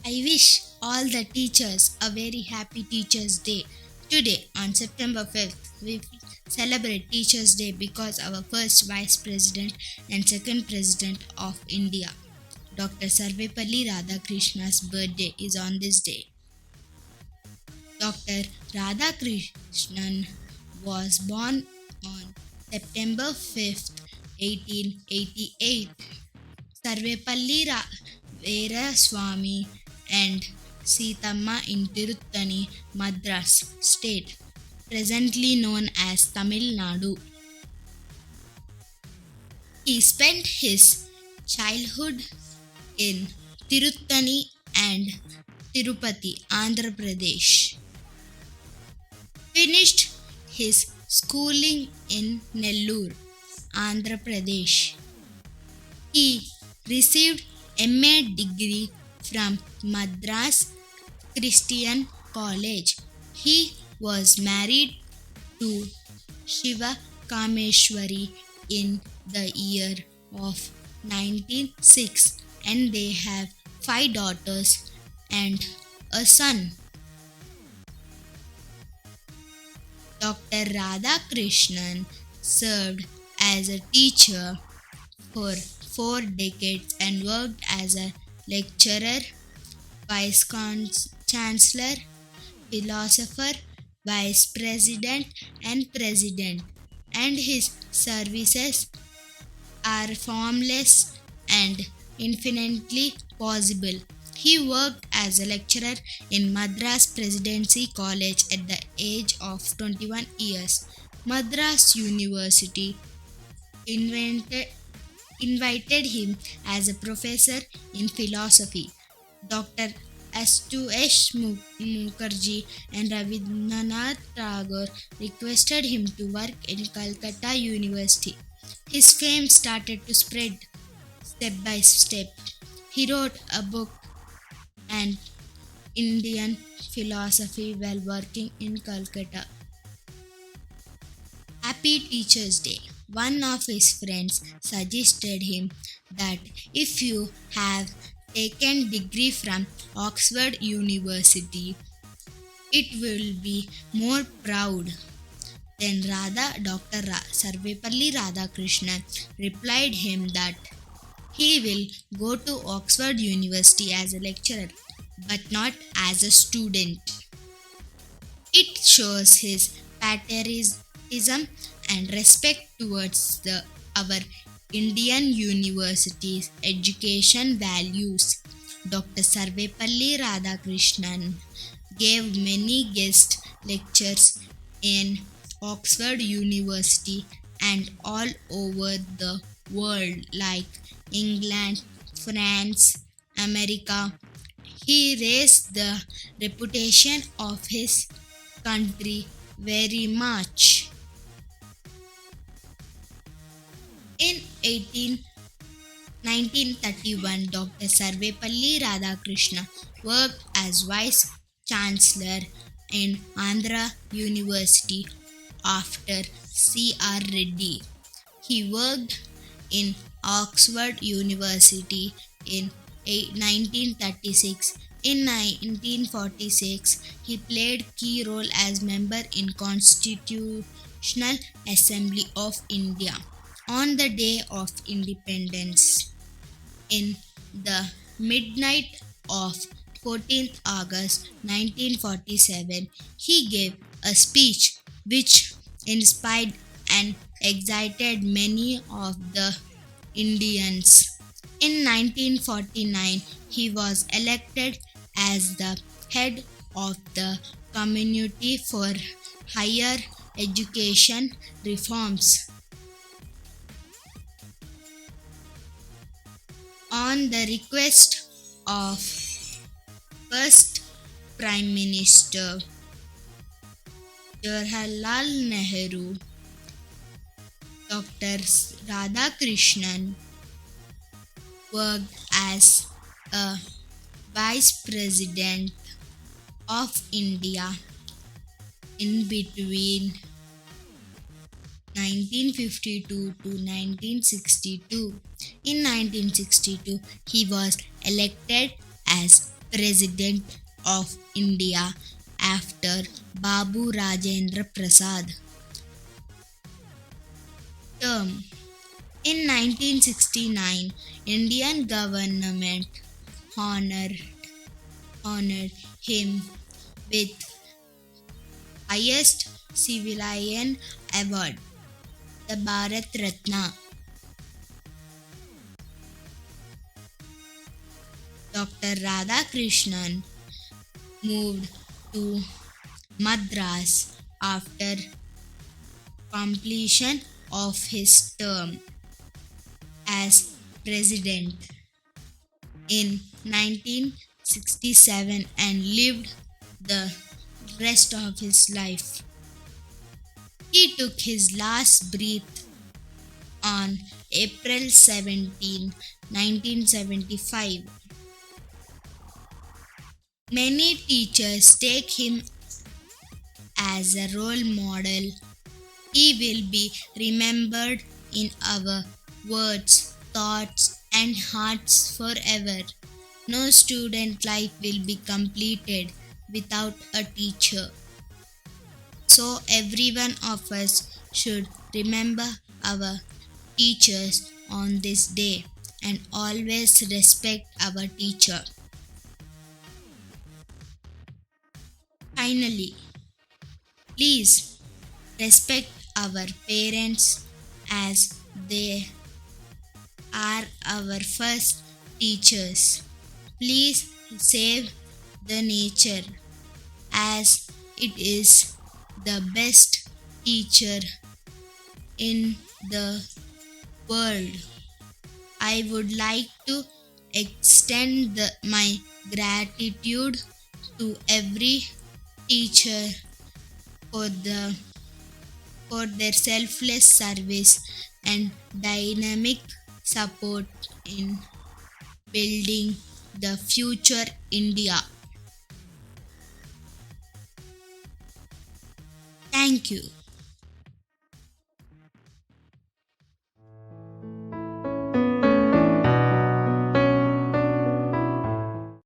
I wish all the teachers a very happy Teachers' Day. Today, on September 5th, we celebrate Teachers' Day because our first Vice President and second President of India, Dr. Sarvepalli Radhakrishna's birthday is on this day. Dr. Radhakrishnan was born on September 5th, 1888. Sarvepalli Veeraswamy and Sithamma in Tiruttani, Madras state, presently known as Tamil Nadu. He spent his childhood in Tiruttani and Tirupati, Andhra Pradesh. Finished his schooling in Nellore, Andhra Pradesh. He received MA degree from Madras Christian College. He was married to Shiva Kameshwari in the year of 1906 and they have five daughters and a son. Dr. Radhakrishnan served as a teacher for 4 decades and worked as a lecturer, vice chancellor, philosopher, vice president, and president. And his services are formless and infinitely possible. He worked as a lecturer in Madras Presidency College at the age of 21 years. Madras University invited him as a professor in philosophy. Dr. Astuesh Mukherjee and Rabindranath Tagore requested him to work in Calcutta University. His fame started to spread step by step. He wrote a book on Indian philosophy while working in Calcutta. Happy Teachers' Day. One of his friends suggested him that if you have taken degree from Oxford University, it will be more proud. Then Dr. Sarvepalli Radhakrishnan replied him that he will go to Oxford University as a lecturer, but not as a student. It shows his patriotism and respect towards our Indian universities' education values. Dr. Sarvepalli Radhakrishnan gave many guest lectures in Oxford University and all over the world like England, France, America. He raised the reputation of his country very much. In 1931, Dr. Sarvepalli Radhakrishna worked as Vice Chancellor in Andhra University after C.R. Reddy. He worked in Oxford University in 1936. In 1946, he played key role as member in Constitutional Assembly of India. On the day of independence, in the midnight of 14th August 1947, he gave a speech which inspired and excited many of the Indians. In 1949, he was elected as the head of the Committee for Higher Education Reforms. On the request of first Prime Minister Jawaharlal Nehru, Dr. Radhakrishnan worked as a Vice President of India in between 1952 to 1962. In 1962, he was elected as President of India after Babu Rajendra Prasad. Term. In 1969, Indian government honored, honored him with highest civilian award, the Bharat Ratna. Dr. Radhakrishnan moved to Madras after completion of his term as president in 1967 and lived the rest of his life. He took his last breath on April 17, 1975. Many teachers take him as a role model. He will be remembered in our words, thoughts, and hearts forever. No student life will be completed without a teacher. So, every one of us should remember our teachers on this day and always respect our teacher. Finally, please respect our parents as they are our first teachers. Please save the nature as it is the best teacher in the world. I would like to extend my gratitude to every teacher for their selfless service and dynamic support in building the future India. Thank you.